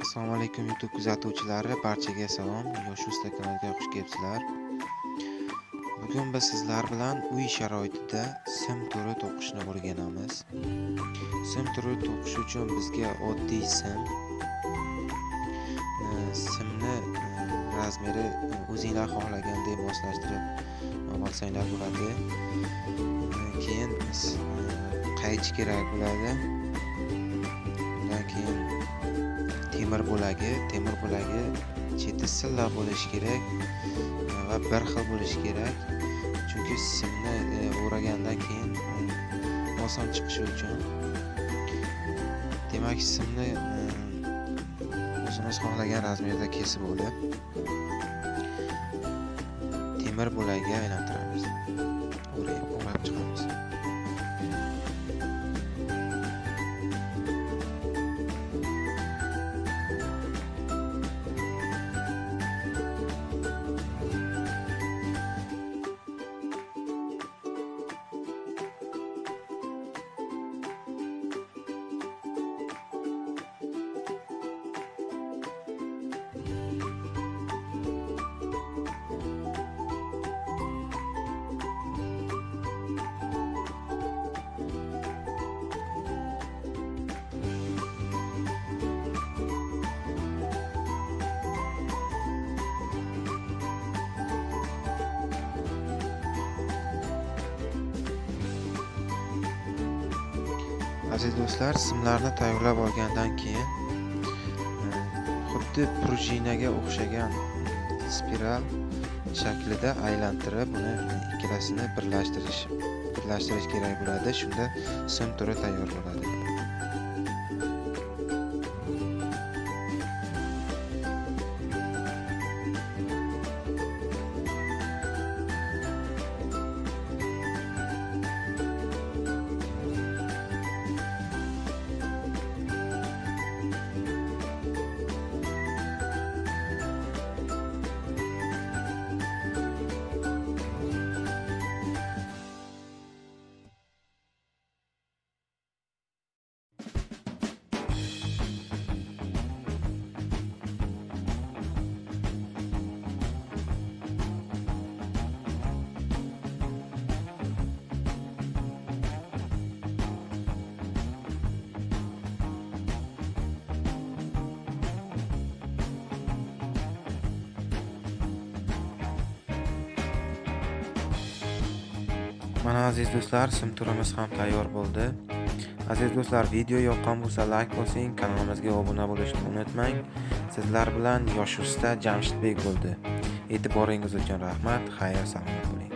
Assalomu alaykum YouTube kuzatuvchilari, barchaga salom. Yosh Ustadan kanaliga xush kelibsizlar. Bugun biz sizlar bilan uy sharoitida sim turi to'qishni o'rganamiz. Sim turi to'qish uchun bizga oddiy simni razmeri o'zingizlar xohlagandek moslashtirib olsanglar bo'ladi. Keyin qaychi kerak bo'ladi. Undan keyin temir bo'lagi cheti silliq bo'lishi kerak va bir xil bo'lishi kerak. Chunki simni o'ragandan keyin oson chiqishi uchun. Demak, simni o'zimiz xohlagan razmerda kesib olib, temir bo'lagiga aylantiramiz. O'rab chiqamiz. Aziz do'stlar, simlarni tayyorlab olgandan keyin xuddi prujinaga o'xshagan spiral shaklida aylantirib, uni ikkalasini birlashtirish kerak bo'ladi. Shunda sim turi tayyor bo'ladi. Mana aziz do'stlar, sim turimiz ham tayyor bo'ldi. Aziz do'stlar, video yoqqan bo'lsa like bosing, kanalimizga obuna bo'lishni unutmang. Sizlar bilan Yosh Usta Jamshidbek bo'ldi. E'tiboringiz uchun rahmat. Xayr, salomat bo'ling.